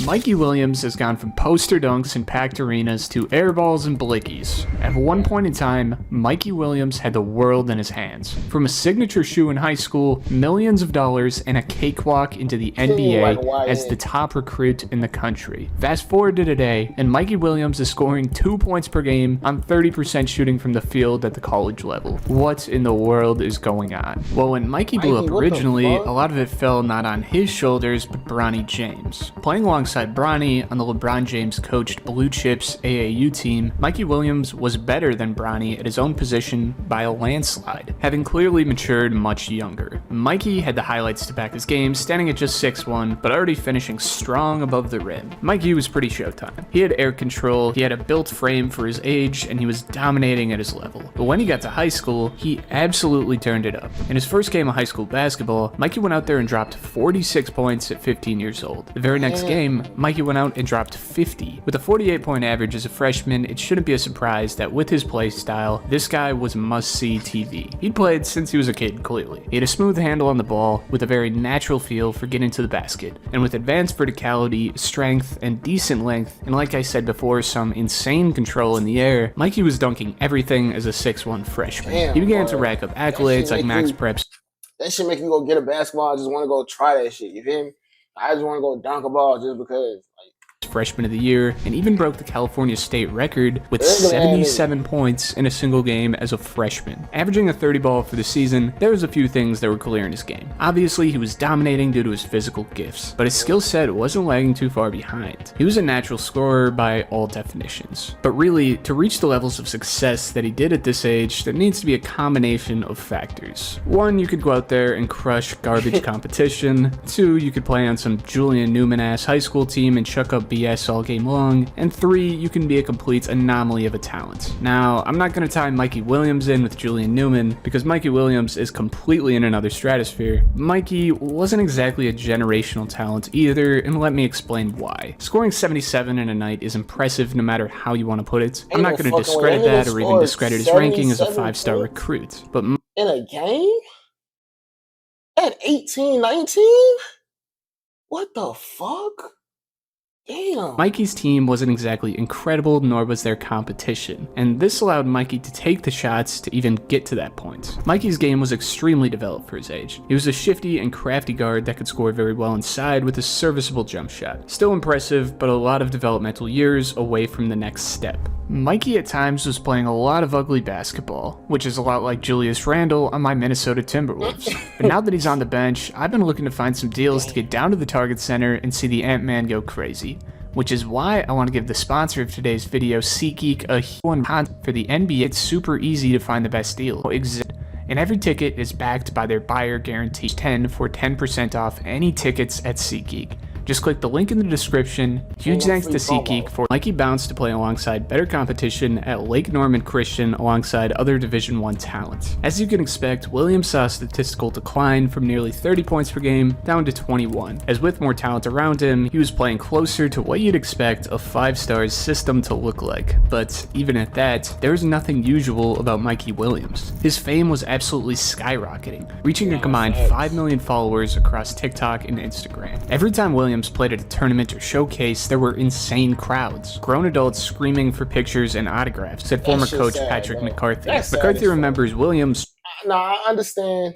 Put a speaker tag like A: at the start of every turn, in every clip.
A: Mikey Williams has gone from poster dunks in packed arenas to airballs and blickies. At one point in time, Mikey Williams had the world in his hands. From a signature shoe in high school, millions of dollars, and a cakewalk into the NBA as the top recruit in the country. Fast forward to today, and Mikey Williams is scoring 2 points per game on 30% shooting from the field at the college level. What in the world is going on? Well, when Mikey blew up originally, a lot of it fell not on his shoulders, but Bronny James. Playing alongside Bronny on the LeBron James coached Blue Chips AAU team, Mikey Williams was better than Bronny at his own position by a landslide, having clearly matured much younger. Mikey had the highlights to back his game, standing at just 6'1", but already finishing strong above the rim. Mikey was pretty showtime. He had air control, he had a built frame for his age, and he was dominating at his level. But when he got to high school, he absolutely turned it up. In his first game of high school basketball, Mikey went out there and dropped 46 points at 15 years old. The very next game, Mikey went out and dropped 50. With a 48-point average as a freshman, it shouldn't be a surprise that with his play style, this guy was must-see TV. He'd played since he was a kid, clearly. He had a smooth handle on the ball, with a very natural feel for getting to the basket, and with advanced verticality, strength, and decent length, and like I said before, some insane control in the air, Mikey was dunking everything as a 6'1" freshman. He began to rack up accolades like max preps.
B: That shit make you go get a basketball. I just want to go try that shit. You feel me? I just want to go dunk a ball just because.
A: Freshman of the year, and even broke the California state record with 77 points in a single game as a freshman. Averaging a 30 ball for the season, there was a few things that were clear in his game. Obviously, he was dominating due to his physical gifts, but his skill set wasn't lagging too far behind. He was a natural scorer by all definitions. But really, to reach the levels of success that he did at this age, there needs to be a combination of factors. One, you could go out there and crush garbage competition. Two, you could play on some Julian Newman-ass high school team and chuck up BS all game long, and 3, you can be a complete anomaly of a talent. Now, I'm not going to tie Mikey Williams in with Julian Newman, because Mikey Williams is completely in another stratosphere. Mikey wasn't exactly a generational talent either, and let me explain why. Scoring 77 in a night is impressive no matter how you want to put it. I'm not going to discredit that or even discredit his ranking as a 5-star recruit, but
B: in a game? At 18, 19? What the fuck? Damn.
A: Mikey's team wasn't exactly incredible, nor was their competition, and this allowed Mikey to take the shots to even get to that point. Mikey's game was extremely developed for his age. He was a shifty and crafty guard that could score very well inside with a serviceable jump shot. Still impressive, but a lot of developmental years away from the next step. Mikey at times was playing a lot of ugly basketball, which is a lot like Julius Randle on my Minnesota Timberwolves. But now that he's on the bench, I've been looking to find some deals to get down to the Target Center and see the Ant-Man go crazy. Which is why I want to give the sponsor of today's video, SeatGeek, a huge for the NBA. It's super easy to find the best deal. And every ticket is backed by their buyer guarantee 10 for 10% off any tickets at SeatGeek. Just click the link in the description. Huge thanks to SeatGeek for Mikey bounced to play alongside better competition at Lake Norman Christian alongside other Division I talent. As you can expect, Williams saw a statistical decline from nearly 30 points per game down to 21, as with more talent around him, he was playing closer to what you'd expect a 5-star system to look like. But even at that, there's nothing usual about Mikey Williams. His fame was absolutely skyrocketing, reaching a combined 5 million followers across TikTok and Instagram. Every time Williams played at a tournament or showcase, there were insane crowds. Grown adults screaming for pictures and autographs, said former coach Patrick McCarthy. McCarthy remembers Williams.
B: Nah, I understand.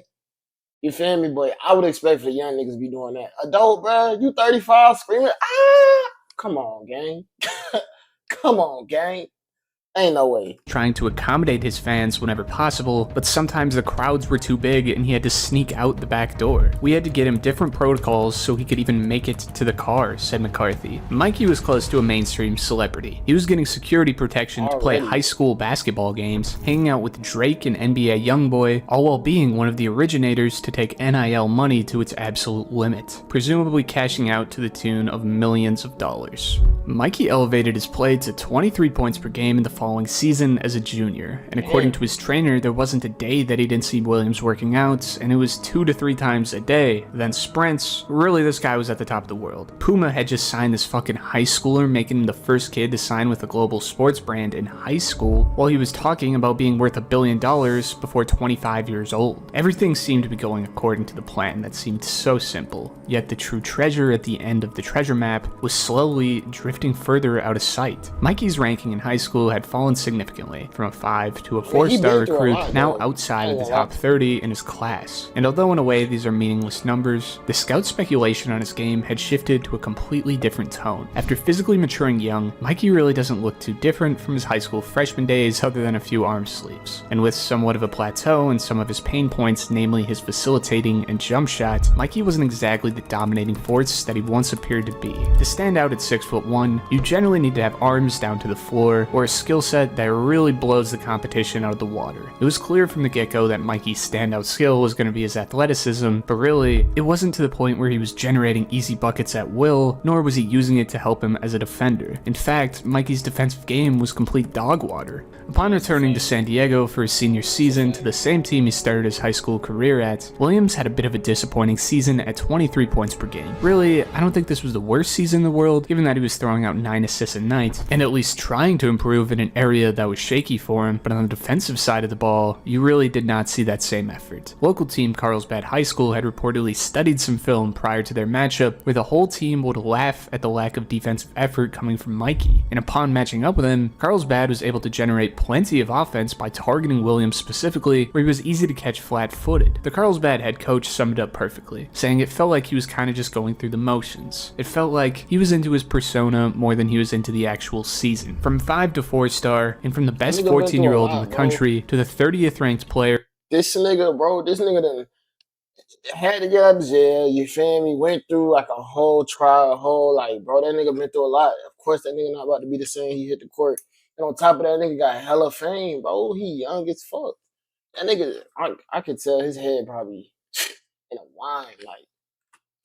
B: You feel me? But I would expect for young niggas to be doing that. Adult, bro, you 35 screaming, ah! Come on, gang. Come on, gang. Ain't no way.
A: Trying to accommodate his fans whenever possible, but sometimes the crowds were too big and he had to sneak out the back door. We had to get him different protocols so he could even make it to the car, said McCarthy. Mikey was close to a mainstream celebrity. He was getting security protection to play high school basketball games, hanging out with Drake and NBA YoungBoy, all while being one of the originators to take NIL money to its absolute limit, presumably cashing out to the tune of millions of dollars. Mikey elevated his play to 23 points per game in the following season as a junior, and according to his trainer, there wasn't a day that he didn't see Williams working out, and it was 2 to 3 times a day. Then sprints, really this guy was at the top of the world. Puma had just signed this fucking high schooler, making him the first kid to sign with a global sports brand in high school, while he was talking about being worth $1 billion before 25 years old. Everything seemed to be going according to the plan that seemed so simple, yet the true treasure at the end of the treasure map was slowly drifting further out of sight. Mikey's ranking in high school had fallen significantly, from a 5 to a 4-star recruit, now outside of the top 30 in his class. And although in a way these are meaningless numbers, the scout speculation on his game had shifted to a completely different tone. After physically maturing young, Mikey really doesn't look too different from his high school freshman days other than a few arm sleeves. And with somewhat of a plateau and some of his pain points, namely his facilitating and jump shot, Mikey wasn't exactly the dominating force that he once appeared to be. To stand out at 6'1", you generally need to have arms down to the floor, or a skill set that really blows the competition out of the water. It was clear from the get-go that Mikey's standout skill was going to be his athleticism, but really, it wasn't to the point where he was generating easy buckets at will, nor was he using it to help him as a defender. In fact, Mikey's defensive game was complete dog water. Upon returning to San Diego for his senior season to the same team he started his high school career at, Williams had a bit of a disappointing season at 23 points per game. Really, I don't think this was the worst season in the world, given that he was throwing out 9 assists a night, and at least trying to improve in an area that was shaky for him, but on the defensive side of the ball, you really did not see that same effort. Local team Carlsbad High School had reportedly studied some film prior to their matchup, where the whole team would laugh at the lack of defensive effort coming from Mikey, and upon matching up with him, Carlsbad was able to generate plenty of offense by targeting Williams specifically, where he was easy to catch flat-footed. The Carlsbad head coach summed it up perfectly, saying it felt like he was kind of just going through the motions. It felt like he was into his persona more than he was into the actual season. From 5 to 4-star, and from the best 14-year-old in the country to the 30th ranked player.
B: This nigga done had to get out of jail, you feel me? Went through like a whole trial, bro, that nigga been through a lot. Of course, that nigga not about to be the same. He hit the court. And on top of that, nigga got hella fame, bro. He young as fuck. That nigga, I could tell his head probably in a wine, like.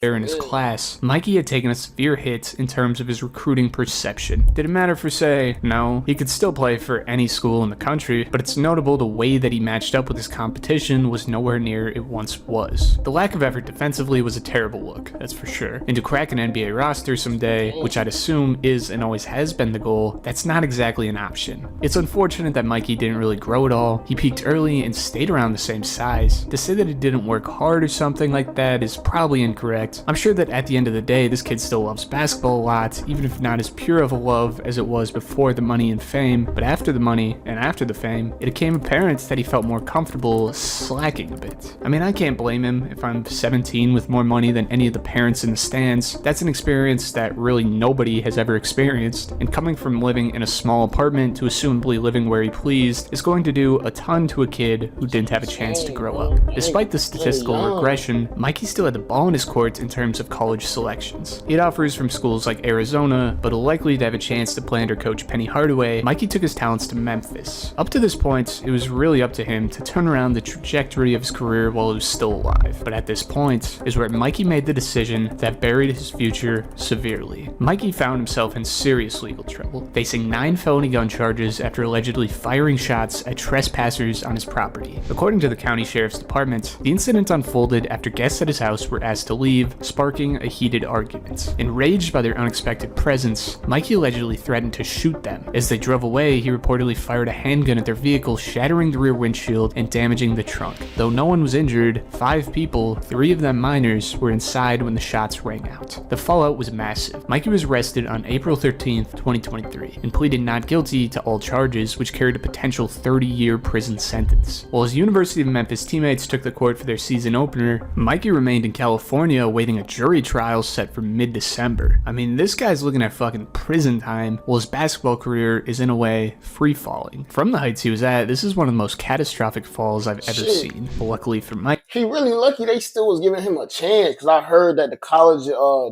A: In his class, Mikey had taken a severe hit in terms of his recruiting perception. Did it matter for say? No. He could still play for any school in the country, but it's notable the way that he matched up with his competition was nowhere near it once was. The lack of effort defensively was a terrible look, that's for sure. And to crack an NBA roster someday, which I'd assume is and always has been the goal, that's not exactly an option. It's unfortunate that Mikey didn't really grow at all. He peaked early and stayed around the same size. To say that he didn't work hard or something like that is probably incorrect. I'm sure that at the end of the day, this kid still loves basketball a lot, even if not as pure of a love as it was before the money and fame. But after the money and after the fame, it became apparent that he felt more comfortable slacking a bit. I mean, I can't blame him. If I'm 17 with more money than any of the parents in the stands, that's an experience that really nobody has ever experienced. And coming from living in a small apartment to assumably living where he pleased is going to do a ton to a kid who didn't have a chance to grow up. Despite the statistical regression, Mikey still had the ball in his court in terms of college selections. He had offers from schools like Arizona, but likely to have a chance to play under Coach Penny Hardaway, Mikey took his talents to Memphis. Up to this point, it was really up to him to turn around the trajectory of his career while he was still alive. But at this point is where Mikey made the decision that buried his future severely. Mikey found himself in serious legal trouble, facing 9 felony gun charges after allegedly firing shots at trespassers on his property. According to the county sheriff's department, the incident unfolded after guests at his house were asked to leave, sparking a heated argument. Enraged by their unexpected presence, Mikey allegedly threatened to shoot them. As they drove away, he reportedly fired a handgun at their vehicle, shattering the rear windshield and damaging the trunk. Though no one was injured, 5 people, 3 of them minors, were inside when the shots rang out. The fallout was massive. Mikey was arrested on April 13th, 2023, and pleaded not guilty to all charges, which carried a potential 30-year prison sentence. While his University of Memphis teammates took the court for their season opener, Mikey remained in California awaiting a jury trial set for mid-December. I mean, this guy's looking at fucking prison time, while his basketball career is in a way free-falling. From the heights he was at, this is one of the most catastrophic falls I've ever seen. But luckily for Mike,
B: he really lucky they still was giving him a chance, because I heard that the college,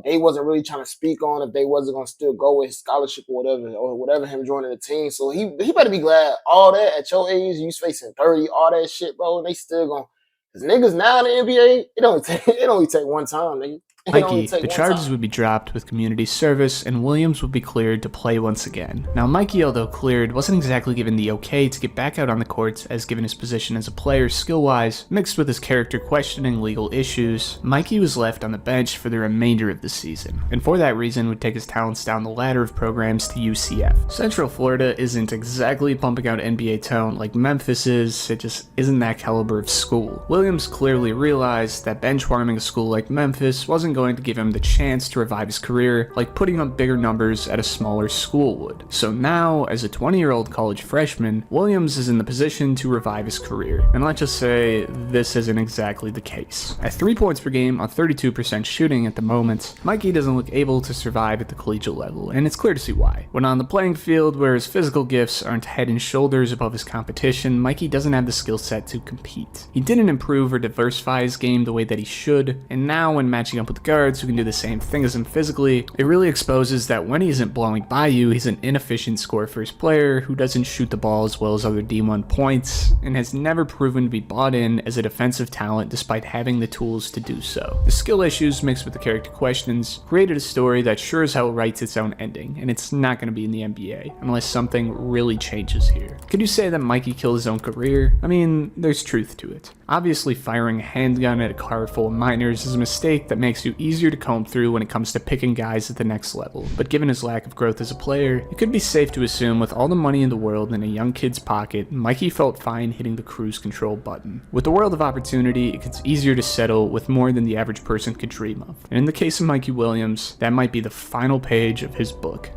B: they wasn't really trying to speak on if they wasn't going to still go with his scholarship or whatever him joining the team. So he better be glad all that at your age, you facing 30, all that shit, bro, and they still going. Because niggas now in the NBA, it only take one time, nigga. It only
A: Mikey,
B: take
A: the
B: one time.
A: charges would be dropped with community service, and Williams would be cleared to play once again. Now, Mikey, although cleared, wasn't exactly given the okay to get back out on the courts, as given his position as a player skill-wise, mixed with his character questioning legal issues, Mikey was left on the bench for the remainder of the season, and for that reason would take his talents down the ladder of programs to UCF. Central Florida isn't exactly pumping out NBA talent like Memphis is, it just isn't that caliber of school. Williams clearly realized that benchwarming a school like Memphis wasn't going to give him the chance to revive his career like putting up bigger numbers at a smaller school would. So now, as a 20-year-old college freshman, Williams is in the position to revive his career. And let's just say this isn't exactly the case. At 3 points per game on 32% shooting at the moment, Mikey doesn't look able to survive at the collegiate level, and it's clear to see why. When on the playing field where his physical gifts aren't head and shoulders above his competition, Mikey doesn't have the skill set to compete. He didn't improve or diversify his game the way that he should, and now when matching up with guards who can do the same thing as him physically, it really exposes that when he isn't blowing by you, he's an inefficient score-first player who doesn't shoot the ball as well as other D1 points, and has never proven to be bought in as a defensive talent despite having the tools to do so. The skill issues mixed with the character questions created a story that sure as hell writes its own ending, and it's not going to be in the NBA, unless something really changes here. Could you say that Mikey killed his own career? I mean, there's truth to it. Obviously, firing a handgun at a car full of minors is a mistake that makes you easier to comb through when it comes to picking guys at the next level, but given his lack of growth as a player, it could be safe to assume with all the money in the world in a young kid's pocket, Mikey felt fine hitting the cruise control button. With the world of opportunity, it gets easier to settle with more than the average person could dream of. And in the case of Mikey Williams, that might be the final page of his book.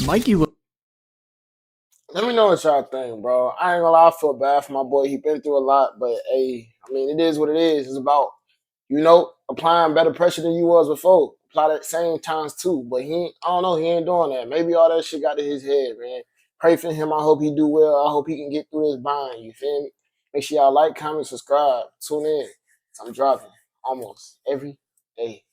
A: Mikey
B: Let me know what y'all think, bro. I ain't gonna lie, I feel bad for my boy. He been through a lot, but hey, I mean, it is what it is. It's about, applying better pressure than you was before. Apply that same times too. But I don't know, he ain't doing that. Maybe all that shit got to his head, man. Pray for him. I hope he do well. I hope he can get through this bind. You feel me? Make sure y'all like, comment, subscribe, tune in. I'm dropping almost every day.